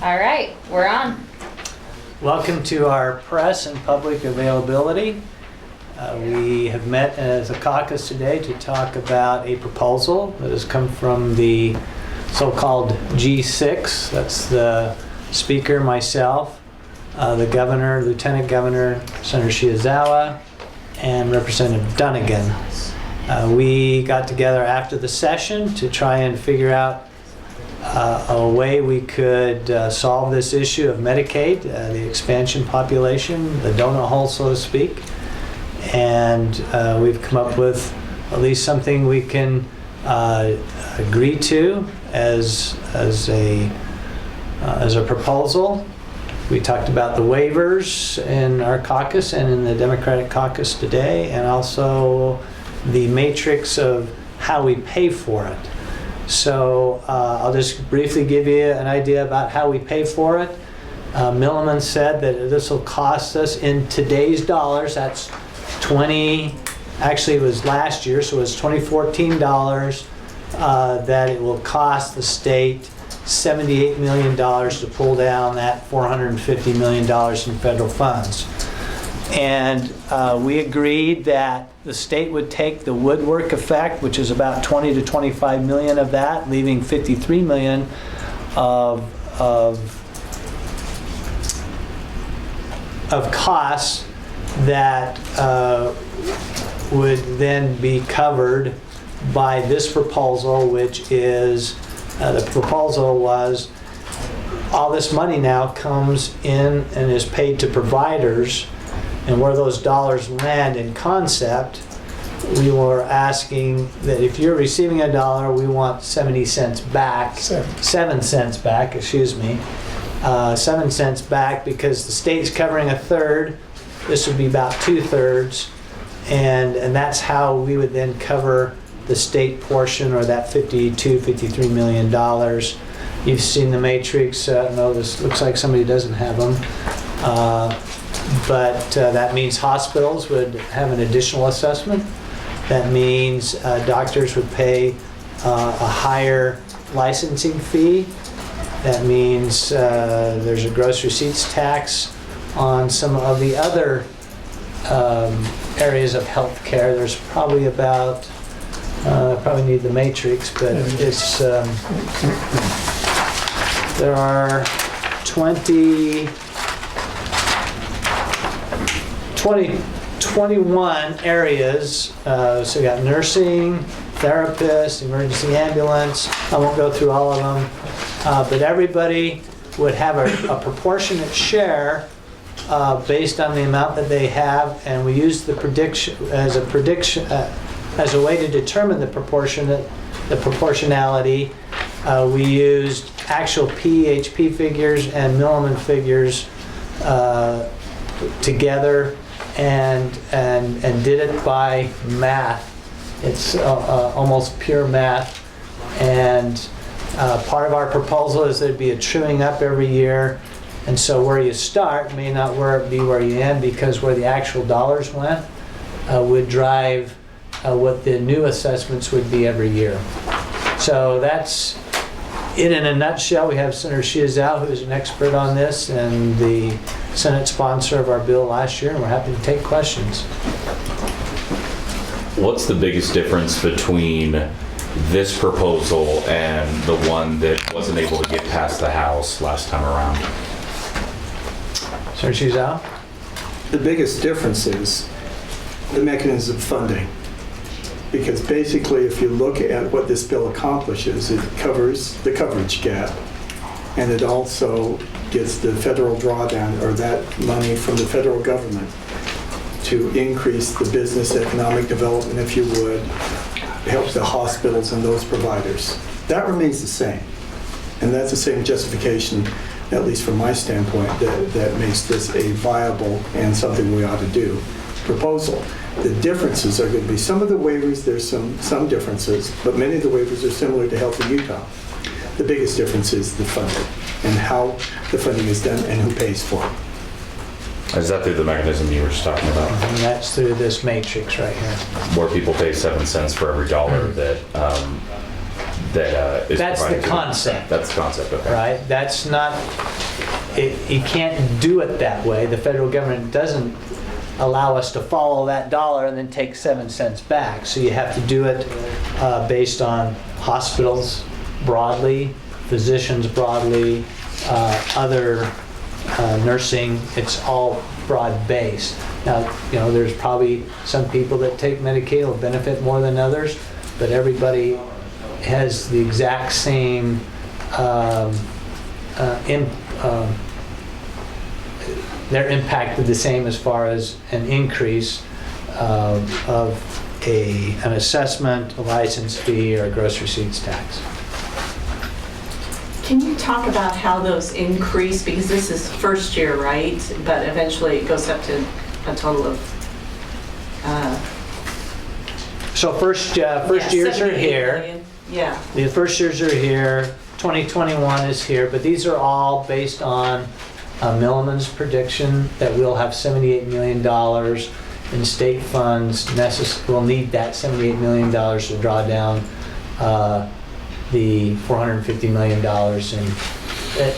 All right, we're on. Welcome to our press and public availability. We have met as a caucus today to talk about a proposal that has come from the so-called G6. That's the speaker, myself, the governor, lieutenant governor, Senator Shiozawa, and Representative Dunnigan. We got together after the session to try and figure out a way we could solve this issue of Medicaid, the expansion population, the donut hole, so to speak. And we've come up with at least something we can agree to as a proposal. We talked about the waivers in our caucus and in the Democratic caucus today, and also the matrix of how we pay for it. So I'll just briefly give you an idea about how we pay for it. Milliman said that this will cost us in today's dollars, that's actually it was last year, so it's 2014 dollars, that it will cost the state $78 million to pull down that $450 million in federal funds. And we agreed that the state would take the woodwork effect, which is about 20 to 25 million of that, leaving 53 million of costs that would then be covered by this proposal, which is, the proposal was all this money now comes in and is paid to providers, and where those dollars land in concept, we were asking that if you're receiving $1, we want 70 cents back, 7 cents back, excuse me, 7 cents back, because the state's covering a third. This would be about 2/3, and that's how we would then cover the state portion, or that $53 million. You've seen the matrix. No, this looks like somebody doesn't have them. But that means hospitals would have an additional assessment. That means doctors would pay a higher licensing fee. That means there's a gross receipts tax on some of the other areas of health care. There's probably about, probably need the matrix, but it's, there are 21 areas. So you got nursing, therapists, emergency ambulance. I won't go through all of them, but everybody would have a proportionate share based on the amount that they have, and we use the prediction as a as a way to determine the proportionality. We used actual PHP figures and Milliman figures together, and did it by math. It's almost pure math, and part of our proposal is there'd be a truing up every year. And so where you start may not be where you end, because where the actual dollars went would drive what the new assessments would be every year. So that's it in a nutshell. We have Senator Shiozawa, who is an expert on this and the Senate sponsor of our bill last year, and we're happy to take questions. What's the biggest difference between this proposal and the one that wasn't able to get past the House last time around? Senator Shiozawa? The biggest difference is the mechanism of funding. Because basically, if you look at what this bill accomplishes, it covers the coverage gap, and it also gets the federal drawdown, or that money from the federal government, to increase the business economic development, if you would, help the hospitals and those providers. That remains the same. And that's the same justification, at least from my standpoint, that makes this a viable and something we ought to do proposal. The differences are going to be some of the waivers, there's some differences, but many of the waivers are similar to Health in Utah. The biggest difference is the funding and how the funding is done and who pays for it. Is that through the mechanism you were just talking about? And that's through this matrix right here. Where people pay 7 cents for every dollar that that is That's the provided to them. concept. That's the concept, okay. right? That's not, you can't do it that way. The federal government doesn't allow us to follow that dollar and then take 7 cents back. So you have to do it based on hospitals broadly, physicians broadly, other nursing. It's all broad-based. Now, you know, there's probably some people that take Medicaid will benefit more than others, but everybody has the exact same they're impacted the same as far as an increase of an assessment, a license fee, or a gross receipts tax. Can you talk about how those increase, because this is first year, right? But eventually it goes up to a total of, So first years are 78 here. million. Yeah, The first years are here. 2021 is here, but these are all based on Milliman's prediction that we'll have $78 million in state funds. We'll need that $78 million to draw down the $450 million. And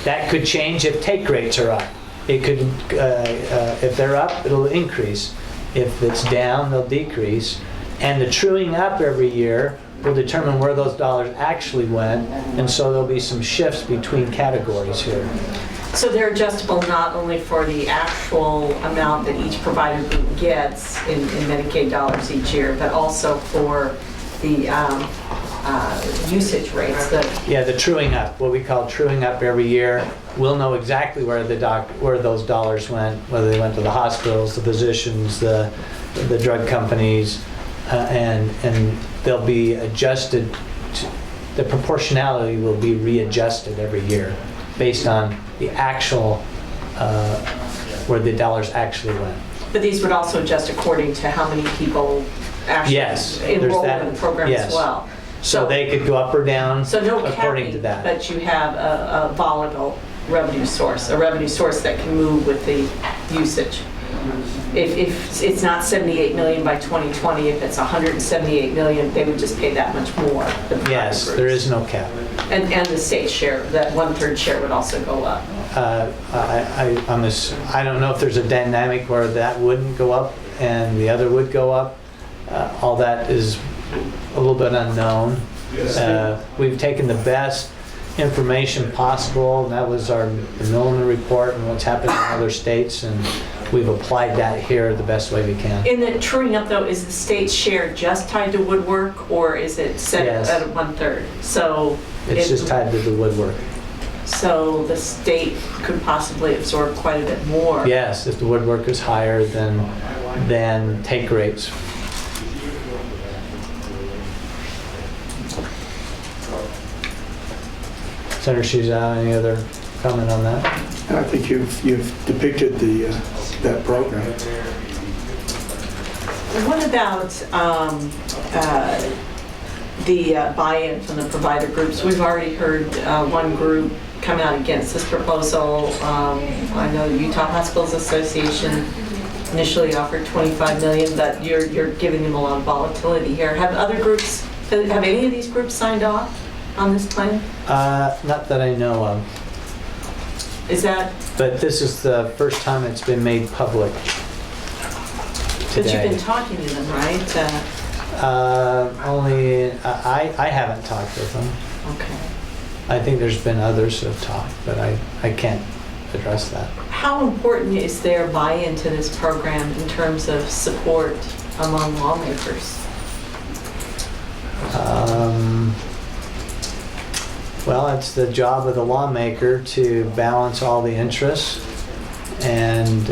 that could change if take rates are up. It could, if they're up, it'll increase. If it's down, they'll decrease. And the truing up every year will determine where those dollars actually went, and so there'll be some shifts between categories here. so they're adjustable not only for the actual amount that each provider group gets in Medicaid dollars each year, but also for the usage rates. Yeah, the truing up, what we call truing up every year. We'll know exactly where those dollars went, whether they went to the hospitals, the physicians, the drug companies, and they'll be adjusted. The proportionality will be readjusted every year based on the actual where the dollars actually went. But these would also adjust according to how many people actually Yes, there's enroll that. in the program Yes. as well. So they could go up or down So no according to capping, that. but you have a volatile revenue source, a revenue source that can move with the usage. If it's not 78 million by 2020, if it's 178 million, they would just pay that much more. the private Yes, groups. there is no cap. And the state share, that 1/3 share would also go up. I don't know if there's a dynamic where that wouldn't go up and the other would go up. All that is a little bit unknown. We've taken the best information possible, and that was the Milliman report and what's happened in other states, and we've applied that here the best way we can. In the truing up though, is the state share just tied to woodwork, or is it set Yes. at 1/3? So It's just tied to the woodwork. So the state could possibly absorb quite a bit more. Yes, if the woodwork is higher than take rates. Senator Shizal, any other comment on that? I think you've depicted that program. What about the buy-in from the provider groups? We've already heard one group come out against this proposal. I know the Utah Hospitals Association initially offered 25 million, but you're giving them a lot of volatility here. Have any of these groups signed off on this plan? Not that I know of, Is that, but this is the first time it's been made public but you've today. been talking to them, right? Only, I haven't talked with them. Okay. I think there's been others who have talked, but I can't address that. How important is their buy-in to this program in terms of support among lawmakers? Well, it's the job of the lawmaker to balance all the interests, and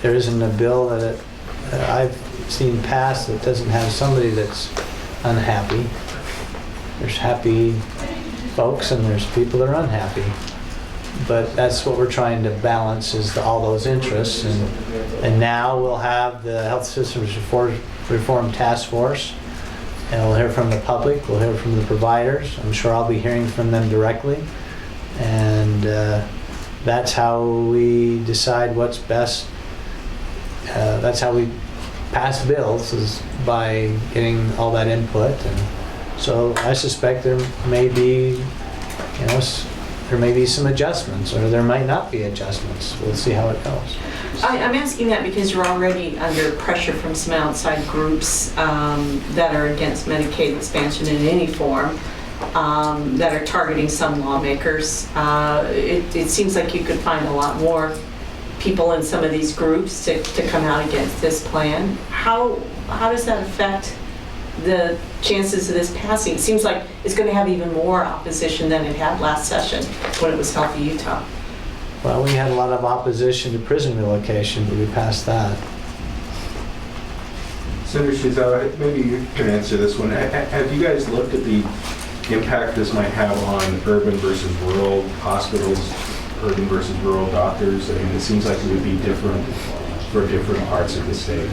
there isn't a bill that I've seen passed that doesn't have somebody that's unhappy. There's happy folks and there's people that are unhappy. But that's what we're trying to balance, is all those interests. And now we'll have the Health Systems Reform Task Force, and we'll hear from the public, we'll hear from the providers. I'm sure I'll be hearing from them directly. And that's how we decide what's best. That's how we pass bills, is by getting all that input. So I suspect there may be, there may be some adjustments, or there might not be adjustments. We'll see how it goes. I'm asking that because you're already under pressure from some outside groups that are against Medicaid expansion in any form, that are targeting some lawmakers. It seems like you could find a lot more people in some of these groups to come out against this plan. How does that affect the chances of this passing? It seems like it's going to have even more opposition than it had last session when it was Healthy Utah. Well, we had a lot of opposition to prison relocation, but we passed that. Senator Shizawa, maybe you can answer this one. Have you guys looked at the impact this might have on urban versus rural hospitals, urban versus rural doctors? I mean, it seems like it would be different for different parts of the state.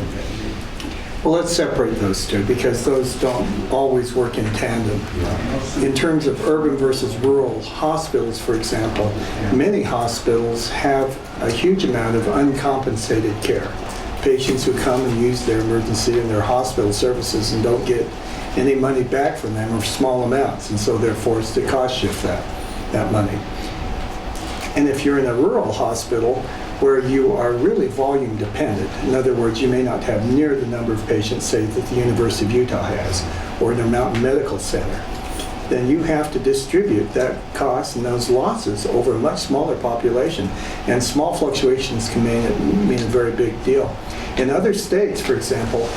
Well, let's separate those two because those don't always work in tandem. In terms of urban versus rural hospitals, for example, many hospitals have a huge amount of uncompensated care. Patients who come and use their emergency and their hospital services and don't get any money back from them or small amounts, and so they're forced to cost shift that money. And if you're in a rural hospital, where you are really volume dependent. In other words, you may not have near the number of patients, say, that the University of Utah has, or Intermountain Medical Center. Then you have to distribute that cost and those losses over a much smaller population. And small fluctuations can mean a very big deal. In other states, for example,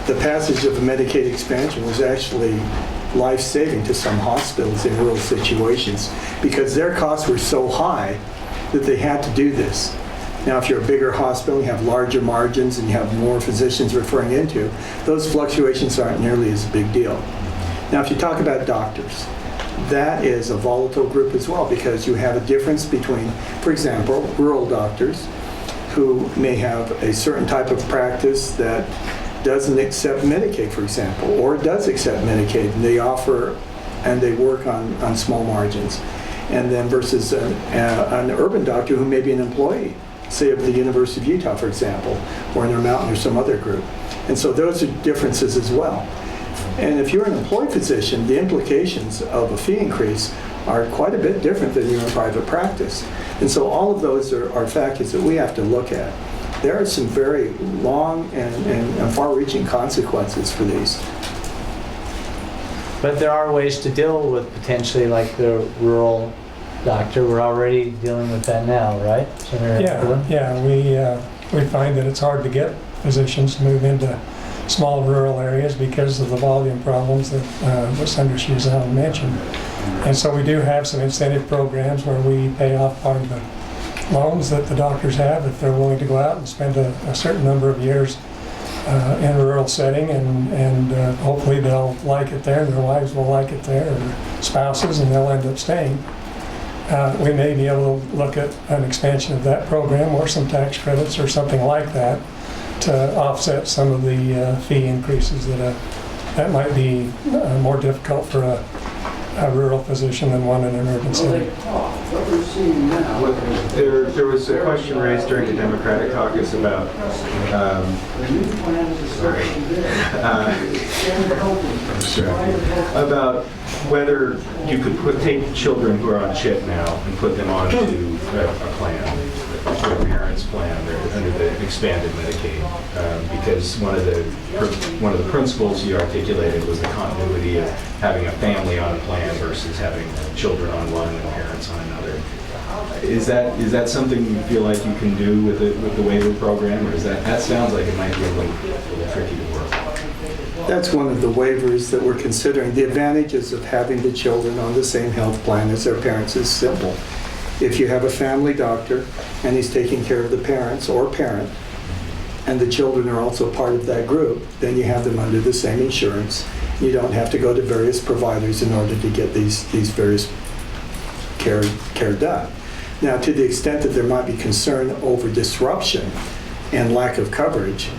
the passage of the Medicaid expansion was actually life-saving to some hospitals in rural situations because their costs were so high that they had to do this. Now, if you're a bigger hospital, you have larger margins and you have more physicians referring into, those fluctuations aren't nearly as big deal. Now, if you talk about doctors, that is a volatile group as well because you have a difference between, for example, rural doctors who may have a certain type of practice that doesn't accept Medicaid, for example, or does accept Medicaid, and they offer and they work on small margins. And then versus an urban doctor who may be an employee, say of the University of Utah, for example, or Intermountain or some other group. And so those are differences as well. And if you're an employed physician, the implications of a fee increase are quite a bit different than you're in private practice. And so all of those are factors that we have to look at. There are some very long and far-reaching consequences for these. But there are ways to deal with potentially like the rural doctor. We're already dealing with that now, right? We find that it's hard to get physicians to move into small rural areas because of the volume problems that Senator Shizawa mentioned. And so we do have some incentive programs where we pay off part of the loans that the doctors have if they're willing to go out and spend a certain number of years in a rural setting, and hopefully they'll like it there, and their wives will like it there, or spouses, and they'll end up staying. We may be able to look at an expansion of that program or some tax credits or something like that to offset some of the fee increases that might be more difficult for a rural physician than one in an urban setting. There was a question raised during the Democratic caucus about about whether you could take children who are on CHIP now and put them onto a plan, a parent's plan, under the expanded Medicaid, because one of the principles you articulated was the continuity of having a family on a plan versus having children on one and parents on another. Is that something you feel like you can do with the waiver program, or that sounds like it might be a little tricky to work? That's one of the waivers that we're considering. The advantages of having the children on the same health plan as their parents is simple. If you have a family doctor and he's taking care of the parents or parent, and the children are also part of that group, then you have them under the same insurance. You don't have to go to various providers in order to get these various care done. Now, to the extent that there might be concern over disruption and lack of coverage,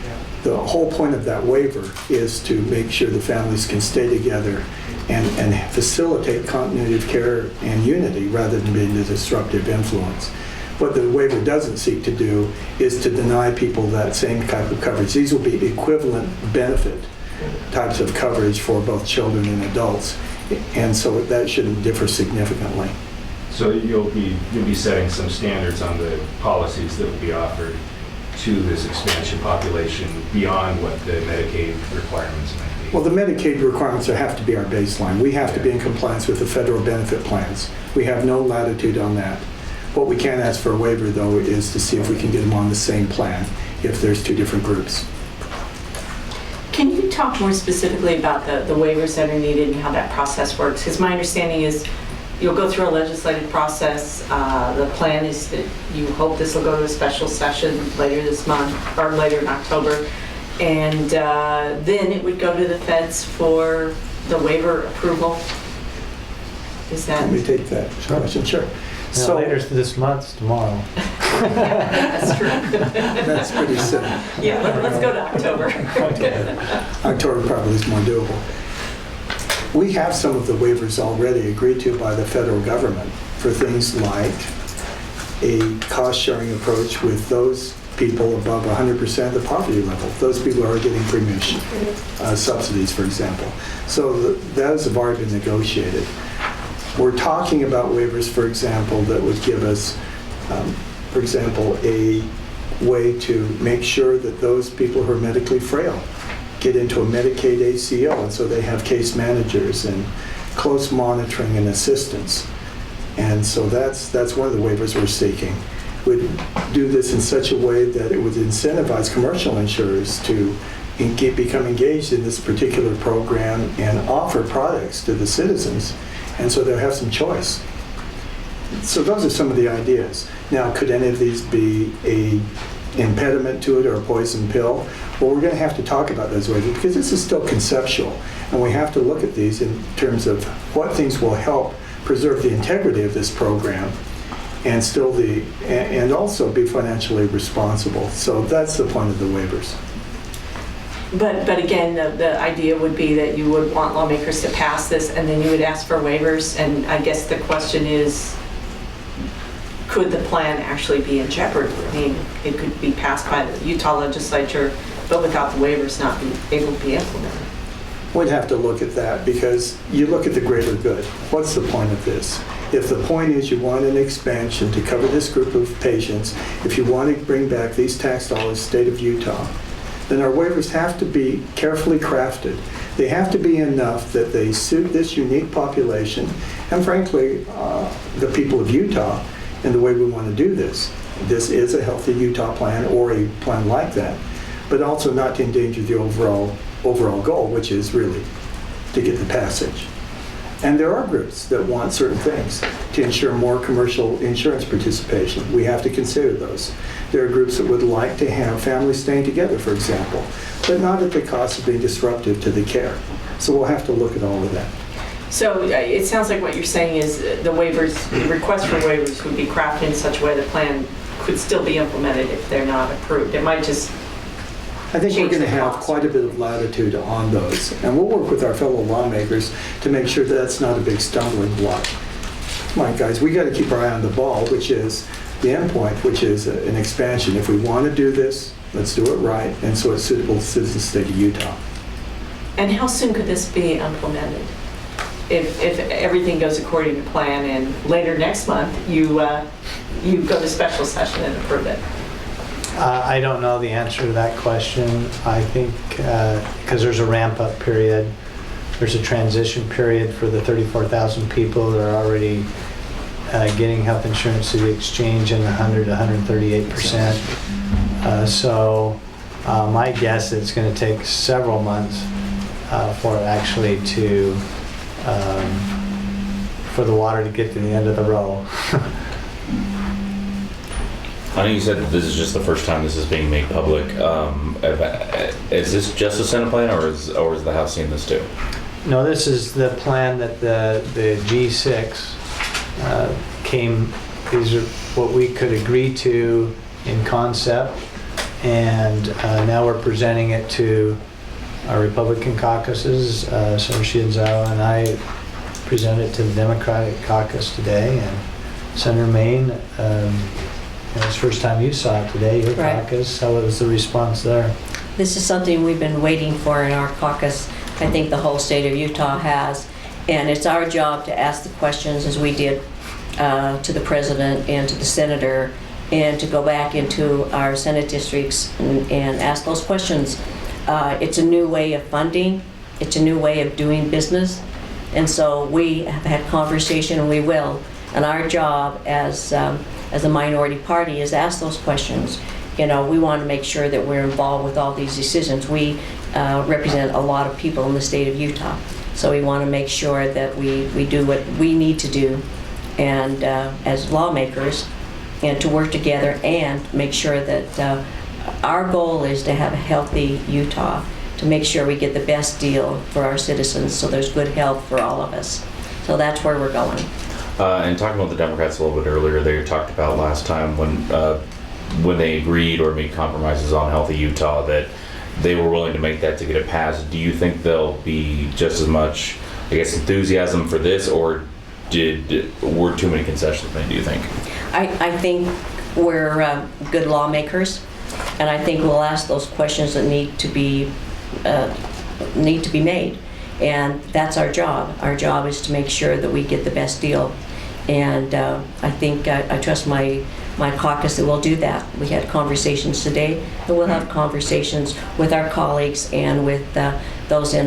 the whole point of that waiver is to make sure the families can stay together and facilitate continuity of care and unity rather than being the disruptive influence. What the waiver doesn't seek to do is to deny people that same type of coverage. These will be equivalent benefit types of coverage for both children and adults. And so that shouldn't differ significantly. So you'll be setting some standards on the policies that will be offered to this expansion population beyond what the Medicaid requirements might be. Well, the Medicaid requirements have to be our baseline. We have to be in compliance with the federal benefit plans. We have no latitude on that. What we can ask for a waiver, though, is to see if we can get them on the same plan if there's two different groups. Can you talk more specifically about the waivers that are needed and how that process works? Because my understanding is you'll go through a legislative process. The plan is that you hope this will go to a special session later this month or later in October. And then it would go to the feds for the waiver approval. Is that? Let me take that question. Sure. So later this month, tomorrow. That's true. That's pretty simple. Yeah, let's go to October. October probably is more doable. We have some of the waivers already agreed to by the federal government for things like a cost-sharing approach with those people above 100% of the poverty level. Those people are getting premium subsidies, for example. So those have already been negotiated. We're talking about waivers, for example, that would give us, for example, a way to make sure that those people who are medically frail get into a Medicaid ACO, and so they have case managers and close monitoring and assistance. And so that's one of the waivers we're seeking. We'd do this in such a way that it would incentivize commercial insurers to become engaged in this particular program and offer products to the citizens, and so they'll have some choice. So those are some of the ideas. Now, could any of these be a impediment to it or a poison pill? Well, we're going to have to talk about those ways because this is still conceptual, and we have to look at these in terms of what things will help preserve the integrity of this program and still and also be financially responsible. So that's the point of the waivers. But again, the idea would be that you would want lawmakers to pass this and then you would ask for waivers. And I guess the question is, could the plan actually be in jeopardy? I mean, it could be passed by the Utah legislature, but without the waivers not be able to be implemented. We'd have to look at that because you look at the greater good. What's the point of this? If the point is you want an expansion to cover this group of patients, if you want to bring back these tax dollars, state of Utah, then our waivers have to be carefully crafted. They have to be enough that they suit this unique population and frankly, the people of Utah and the way we want to do this. This is a Healthy Utah plan or a plan like that, but also not to endanger the overall goal, which is really to get the passage. And there are groups that want certain things to ensure more commercial insurance participation. We have to consider those. There are groups that would like to have families staying together, for example, but not at the cost of being disruptive to the care. So we'll have to look at all of that. So it sounds like what you're saying is the waivers, the request for waivers would be crafted in such a way the plan could still be implemented if they're not approved. It might just I think we're change going to the have cost. quite a bit of latitude on those, and we'll work with our fellow lawmakers to make sure that's not a big stumbling block. Come on, guys, we got to keep our eye on the ball, which is the endpoint, which is an expansion. If we want to do this, let's do it right, and so it's suitable to the state of Utah. And how soon could this be implemented? If everything goes according to plan and later next month you go to special session and approve it? I don't know the answer to that question. I think because there's a ramp-up period, there's a transition period for the 34,000 people that are already getting health insurance through the exchange in the 100 to 138%. So my guess is it's going to take several months for it actually to for the water to get to the end of the row. I know you said that this is just the first time this is being made public. Is this just a Senate plan, or is the House seeing this too? No, this is the plan that the G6 came. These are what we could agree to in concept, and now we're presenting it to our Republican caucuses. Senator Shienzawa and I presented it to the Democratic caucus today, and Senator Maine. It's the first time you saw it today, your Right. caucus. How was the response there? This is something we've been waiting for in our caucus. I think the whole state of Utah has. And it's our job to ask the questions as we did to the president and to the senator, and to go back into our Senate districts and ask those questions. It's a new way of funding. It's a new way of doing business. And so we have had conversation, and we will. And our job as a minority party is ask those questions. You know, we want to make sure that we're involved with all these decisions. We represent a lot of people in the state of Utah. So we want to make sure that we do what we need to do, and as lawmakers, and to work together and make sure that our goal is to have a healthy Utah, to make sure we get the best deal for our citizens so there's good health for all of us. So that's where we're going. And talking about the Democrats a little bit earlier, they talked about last time when they agreed or made compromises on Healthy Utah that they were willing to make that to get it passed. Do you think there'll be just as much, I guess, enthusiasm for this, or were too many concessions made, do you think? I think we're good lawmakers, and I think we'll ask those questions that need to be made, and that's our job. Our job is to make sure that we get the best deal, and I think I trust my caucus that we'll do that. We had conversations today, and we'll have conversations with our colleagues and with those in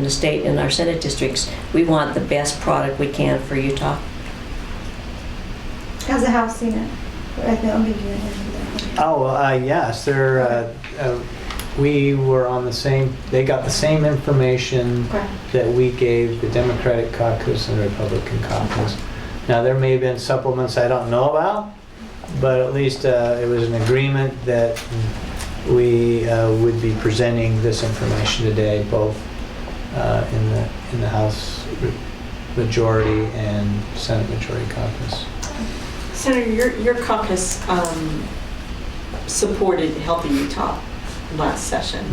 the state and our Senate districts. We want the best product we can for Utah. How's the House seen it? Yes, we were on the same, they got the same information Okay. that we gave the Democratic caucus and the Republican caucus. Now, there may have been supplements I don't know about, but at least it was an agreement that we would be presenting this information today, both in the House Majority and Senate Majority Caucus. Senator, your caucus supported Healthy Utah last session.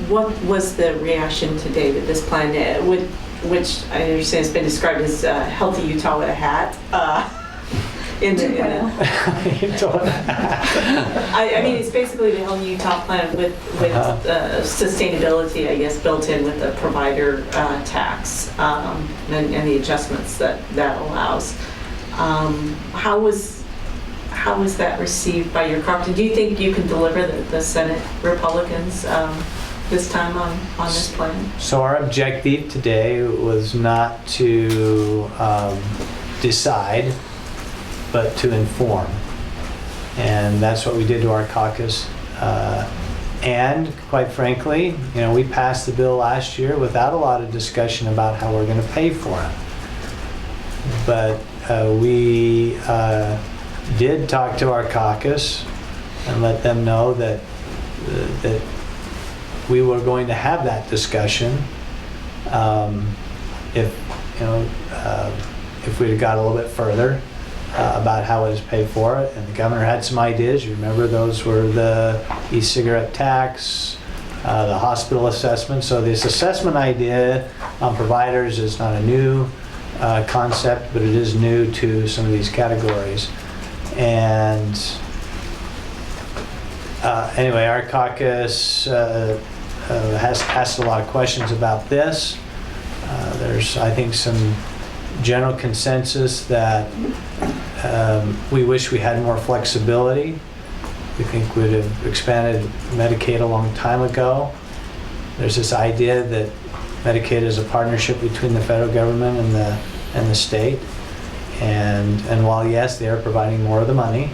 What was the reaction today to this plan, which I understand has been described as Healthy Utah with a hat? I mean, it's basically the Healthy Utah plan with sustainability, I guess, built in with the provider tax and the adjustments that allows. How was that received by your caucus? Do you think you can deliver the Senate Republicans this time on this plan? So our objective today was not to decide, but to inform. And that's what we did to our caucus. And quite frankly, we passed the bill last year without a lot of discussion about how we're going to pay for it. But we did talk to our caucus and let them know that we were going to have that discussion if we'd have got a little bit further about how it is paid for. And the governor had some ideas. You remember those were the e-cigarette tax, the hospital assessment. So this assessment idea on providers is not a new concept, but it is new to some of these categories. And anyway, our caucus has asked a lot of questions about this. There's, I think, some general consensus that we wish we had more flexibility. We think we'd have expanded Medicaid a long time ago. There's this idea that Medicaid is a partnership between the federal government and the state. And while yes, they are providing more of the money,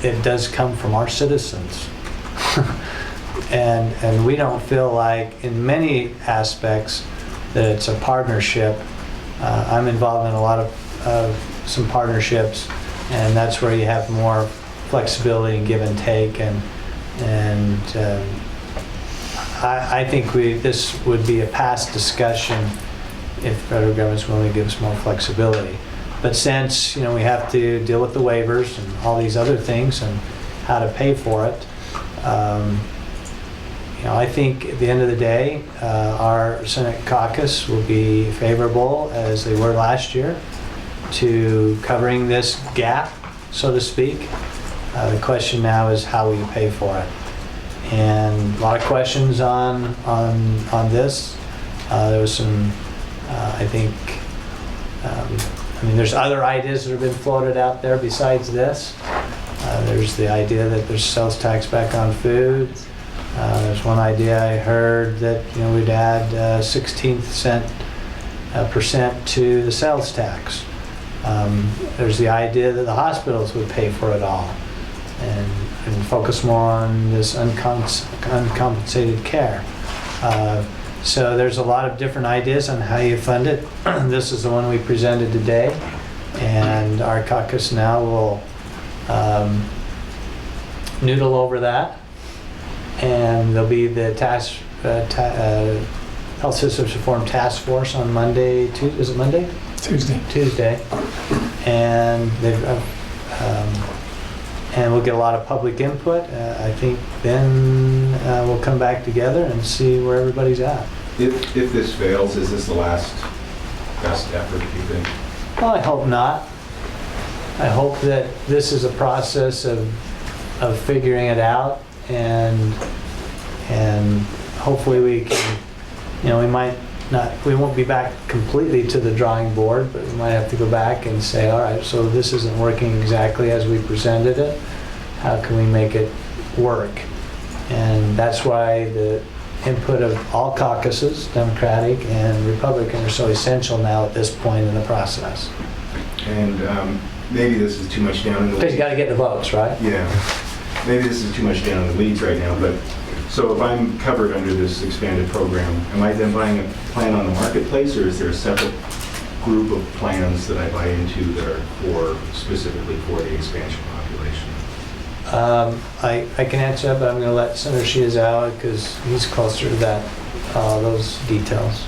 it does come from our citizens. And we don't feel like, in many aspects, that it's a partnership. I'm involved in a lot of some partnerships, and that's where you have more flexibility and give and take. And I think this would be a past discussion if the federal government's willing to give us more flexibility. But since we have to deal with the waivers and all these other things and how to pay for it, I think at the end of the day, our Senate caucus will be favorable, as they were last year, to covering this gap, so to speak. The question now is how will you pay for it? And a lot of questions on this. There was some, I think, I mean, there's other ideas that have been floated out there besides this. There's the idea that there's sales tax back on food. There's one idea I heard that, you know, we'd add 16% to the sales tax. There's the idea that the hospitals would pay for it all and focus more on this uncompensated care. So there's a lot of different ideas on how you fund it. This is the one we presented today, and our caucus now will noodle over that, and there'll be the Health Systems Reform Task Force on Monday. Is it Monday? Tuesday, and and we'll get a lot of public input. I think then we'll come back together and see where everybody's at. If this fails, is this the last best effort, do you think? Well, I hope not. I hope that this is a process of figuring it out, and hopefully we can, you know, we won't be back completely to the drawing board, but we might have to go back and say, all right, so this isn't working exactly as we presented it. How can we make it work? And that's why the input of all caucuses, Democratic and Republican, are so essential now at this point in the process. And maybe this is too much down in the Because weeds. you got to get the votes, right? Yeah, maybe this is too much down in the weeds right now, but so if I'm covered under this expanded program, am I then buying a plan on the marketplace, or is there a separate group of plans that I buy into that are specifically for the expansion population? I can answer that, but I'm going to let Senator Shizawa, because he's closer to that, those details.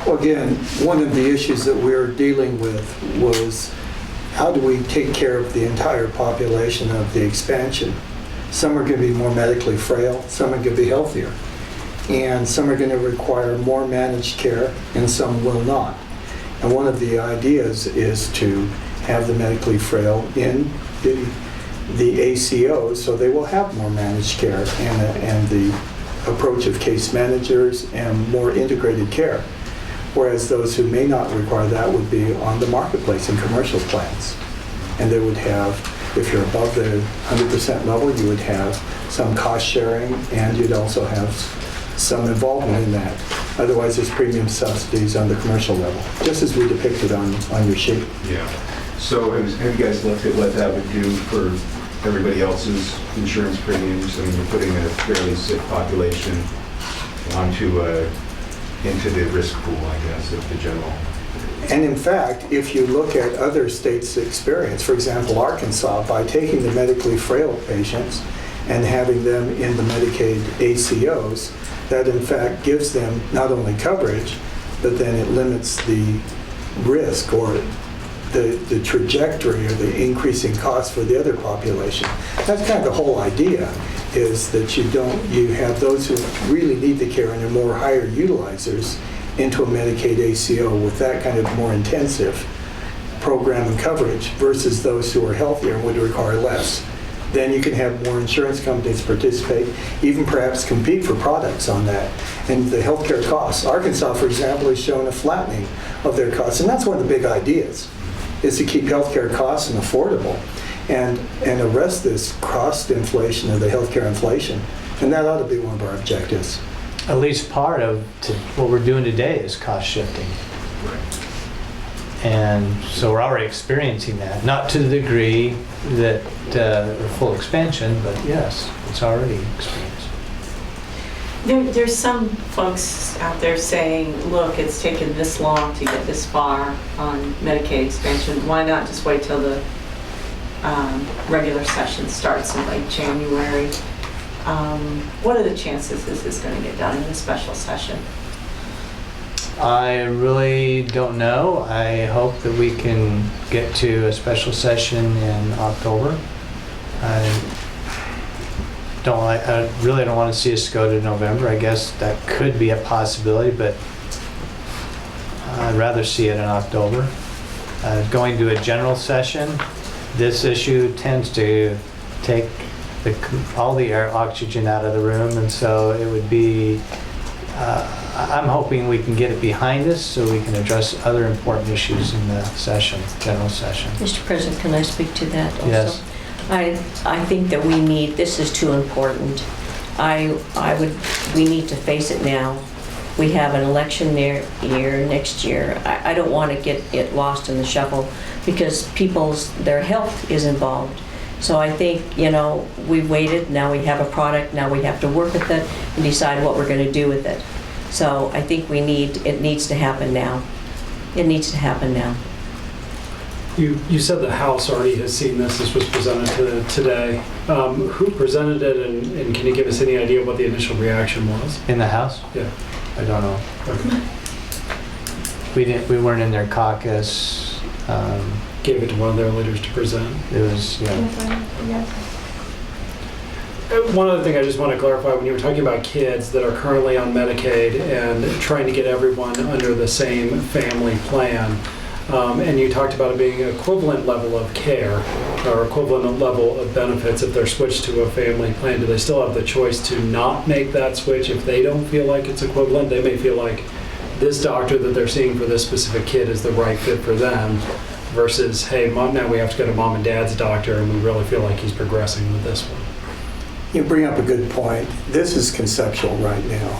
Well, again, one of the issues that we're dealing with was how do we take care of the entire population of the expansion? Some are going to be more medically frail, some are going to be healthier, and some are going to require more managed care, and some will not. And one of the ideas is to have the medically frail in the ACOs, so they will have more managed care and the approach of case managers and more integrated care. Whereas those who may not require that would be on the marketplace in commercial plans. And they would have, if you're above the 100% level, you would have some cost sharing, and you'd also have some involvement in that. Otherwise, there's premium subsidies on the commercial level, just as we depicted on your sheet. Yeah. So have you guys looked at what that would do for everybody else's insurance premiums? I mean, you're putting a fairly sick population into the risk pool, I guess, of the general. And in fact, if you look at other states' experience, for example, Arkansas, by taking the medically frail patients and having them in the Medicaid ACOs, that in fact gives them not only coverage, but then it limits the risk or the trajectory or the increasing cost for the other population. That's kind of the whole idea, is that you have those who really need the care and are more higher utilizers into a Medicaid ACO with that kind of more intensive program and coverage versus those who are healthier and would require less. Then you can have more insurance companies participate, even perhaps compete for products on that. And the healthcare costs. Arkansas, for example, has shown a flattening of their costs, and that's one of the big ideas, is to keep healthcare costs and affordable and arrest this cost inflation of the healthcare inflation. And that ought to be one of our objectives. At least part of what we're doing today is cost shifting. Right. And so we're already experiencing that, not to the degree that full expansion, but yes, it's already experienced. There's some folks out there saying, look, it's taken this long to get this far on Medicaid expansion. Why not just wait till the regular session starts in late January? What are the chances this is going to get done in a special session? I really don't know. I hope that we can get to a special session in October. I really don't want to see us go to November. I guess that could be a possibility, but I'd rather see it in October. Going to a general session, this issue tends to take all the air oxygen out of the room, and so it would be, I'm hoping we can get it behind us so we can address other important issues in the session, general session. Mr. President, can I speak to that also? Yes. I think that this is too important. We need to face it now. We have an election year next year. I don't want to get it lost in the shuffle because their health is involved. So I think, we've waited, now we have a product, now we have to work with it and decide what we're going to do with it. So I think it needs to happen now. It needs to happen now. You said the House already has seen this. This was presented today. Who presented it, and can you give us any idea what the initial reaction was? In the House? Yeah. I don't know. Okay. We weren't in their caucus. Gave it to one of their leaders to present. It was, One other thing I just want to clarify, when you were talking about kids that are currently on Medicaid and trying to get everyone under the same family plan, and you talked about it being an equivalent level of care or equivalent level of benefits if they're switched to a family plan, do they still have the choice to not make that switch if they don't feel like it's equivalent? They may feel like this doctor that they're seeing for this specific kid is the right fit for them versus, hey, now we have to go to mom and dad's doctor and we really feel like he's progressing with this one. You bring up a good point. This is conceptual right now.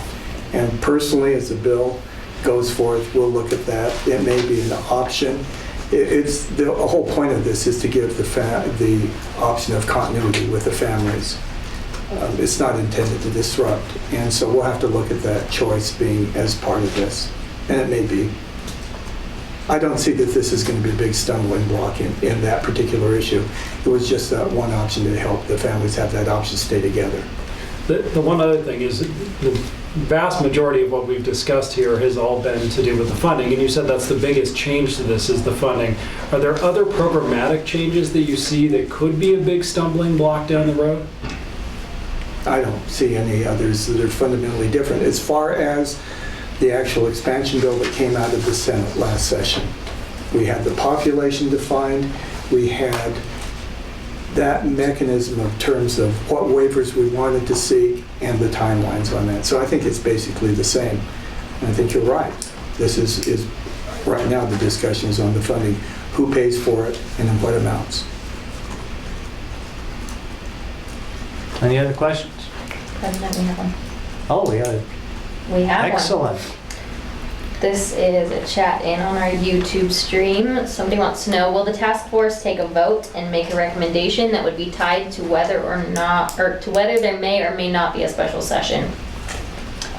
And personally, as the bill goes forth, we'll look at that. It may be an option. The whole point of this is to give the option of continuity with the families. It's not intended to disrupt. And so we'll have to look at that choice being as part of this. And it may be. I don't see that this is going to be a big stumbling block in that particular issue. It was just that one option to help the families have that option stay together. The one other thing is the vast majority of what we've discussed here has all been to do with the funding, and you said that's the biggest change to this is the funding. Are there other programmatic changes that you see that could be a big stumbling block down the road? I don't see any others that are fundamentally different. As far as the actual expansion bill that came out of the Senate last session, we had the population defined, we had that mechanism of terms of what waivers we wanted to seek and the timelines on that. So I think it's basically the same. And I think you're right. This is right now the discussion is on the funding, who pays for it and in what amounts. Any other questions? President, we have one. Oh, we have We have excellent. one. This is a chat in on our YouTube stream. Somebody wants to know, will the task force take a vote and make a recommendation that would be tied to whether there may or may not be a special session?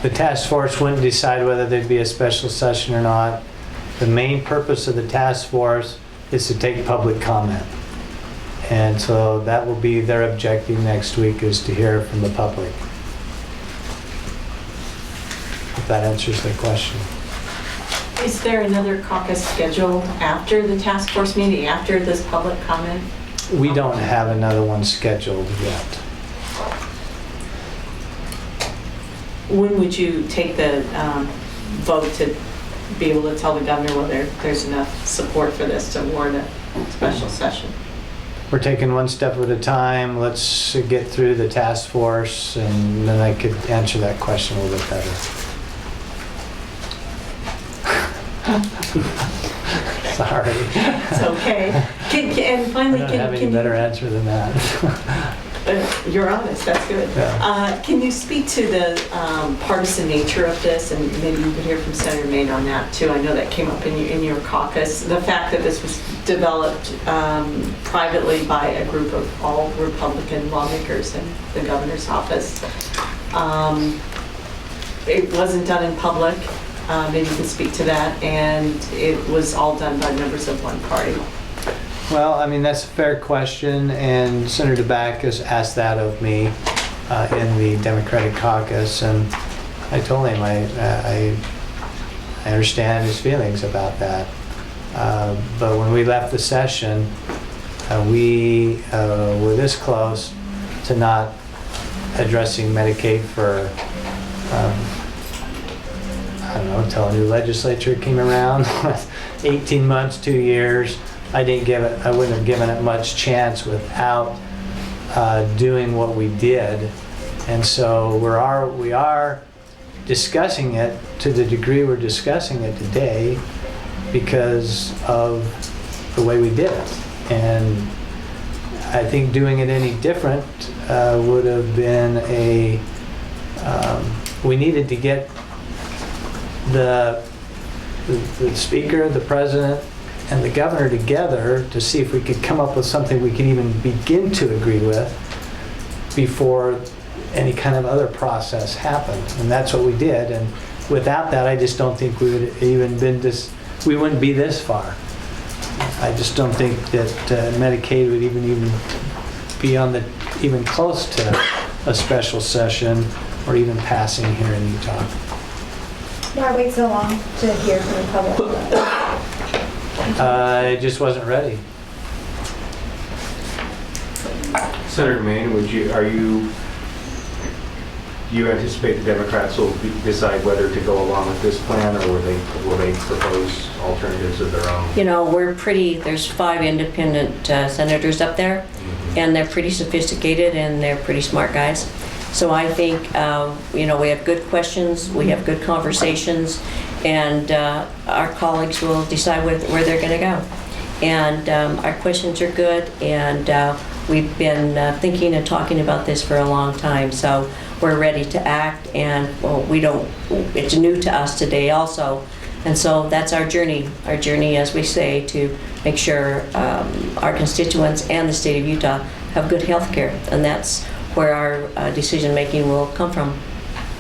The task force wouldn't decide whether there'd be a special session or not. The main purpose of the task force is to take public comment. And so that will be their objective next week, is to hear from the public. If that answers the question. Is there another caucus scheduled after the task force meeting, after this public comment? We don't have another one scheduled yet. When would you take the vote to be able to tell the governor whether there's enough support for this to warrant a special session? We're taking one step at a time. Let's get through the task force, and then I could answer that question a little bit better. Sorry. It's okay. And finally, I don't have any better answer than that. You're honest, that's good. Yeah. Can you speak to the partisan nature of this, and maybe you could hear from Senator Maine on that too? I know that came up in your caucus. The fact that this was developed privately by a group of all Republican lawmakers in the governor's office. It wasn't done in public. Maybe you can speak to that, and it was all done by members of one party. Well, I mean, that's a fair question, and Senator Backus asked that of me in the Democratic caucus, and I told him I understand his feelings about that. But when we left the session, we were this close to not addressing Medicaid for, I don't know, until a new legislature came around. 18 months, 2 years. I wouldn't have given it much chance without doing what we did. And so we are discussing it to the degree we're discussing it today because of the way we did it. And I think doing it any different would have been we needed to get the speaker, the president, and the governor together to see if we could come up with something we could even begin to agree with before any kind of other process happened. And that's what we did. And without that, I just don't think we would even we wouldn't be this far. I just don't think that Medicaid would even be even close to a special session or even passing here in Utah. Why wait so long to hear from the public? It just wasn't ready. Senator Maine, you anticipate the Democrats will decide whether to go along with this plan, or will they propose alternatives of their own? You know, there's 5 independent senators up there, and they're pretty sophisticated and they're pretty smart guys. So I think, we have good questions, we have good conversations, and our colleagues will decide where they're going to go. And our questions are good, and we've been thinking and talking about this for a long time. So we're ready to act, and it's new to us today also. And so that's our journey, as we say, to make sure our constituents and the state of Utah have good health care. And that's where our decision-making will come from.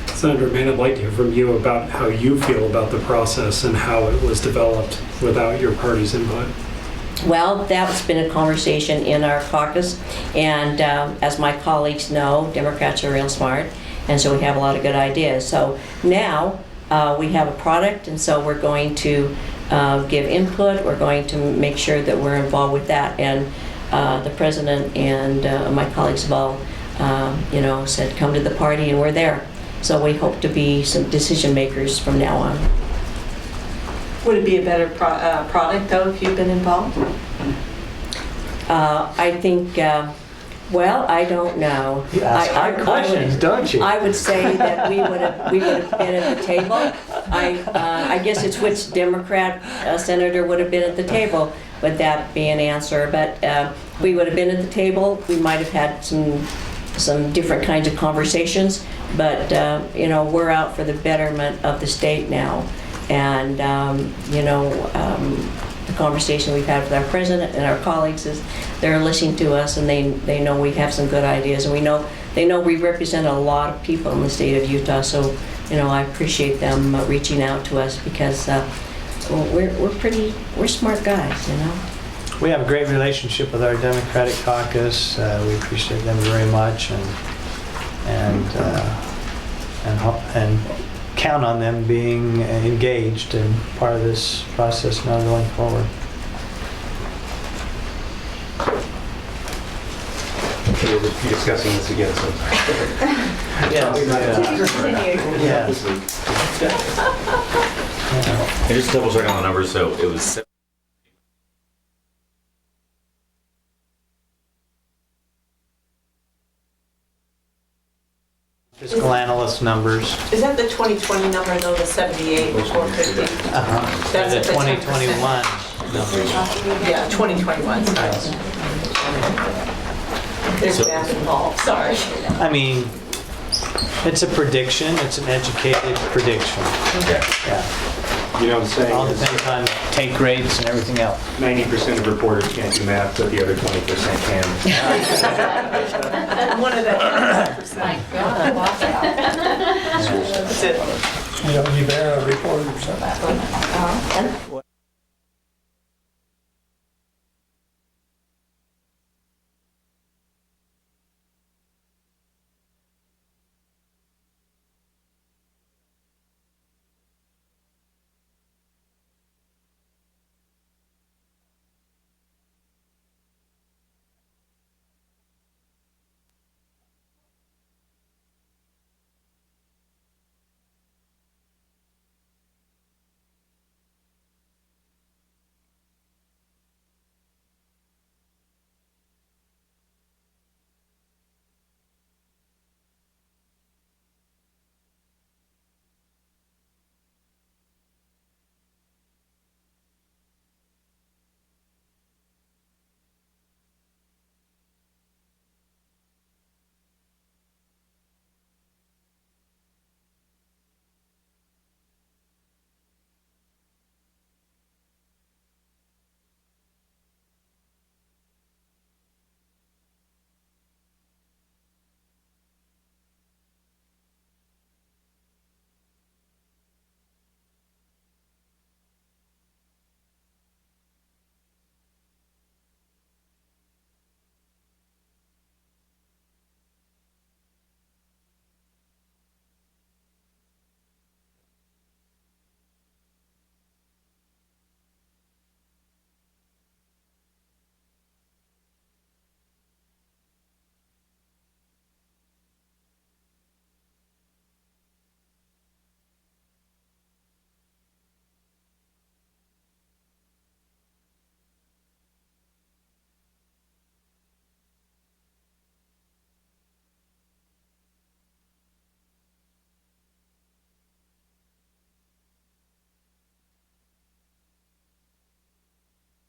Senator Maine, I'd like to hear from you about how you feel about the process and how it was developed without your party's input. Well, that's been a conversation in our caucus, and as my colleagues know, Democrats are real smart, and so we have a lot of good ideas. So now we have a product, and so we're going to give input. We're going to make sure that we're involved with that, and the president and my colleagues have all said come to the party, and we're there. So we hope to be some decision makers from now on. Would it be a better product, though, if you've been involved? I think, I don't know. You ask hard questions, don't you? I would say that we would have been at the table. I guess it's which Democrat senator would have been at the table, would that be an answer? But we would have been at the table. We might have had some different kinds of conversations, but we're out for the betterment of the state now. And the conversation we've had with our president and our colleagues is they're listening to us, and they know we have some good ideas, and they know we represent a lot of people in the state of Utah. So I appreciate them reaching out to us, because we're smart guys. We have a great relationship with our Democratic caucus. We appreciate them very much, and count on them being engaged and part of this process now going forward. We'll be discussing this again sometime. Yes. And just double check on the numbers, so it was Fiscal analyst numbers. Is that the 2020 number, though, the 78,450? That's The at the 2021 numbers. Yeah, 2021, sorry. There's math involved, sorry. I mean, it's a prediction. It's an educated prediction. Yeah. You know what I'm saying? It all is depends on take rates and everything else. 90% of reporters can't do math, but the other 20% can. I'm one of the 100%. My God, watch out. That's it. You bear a report or something.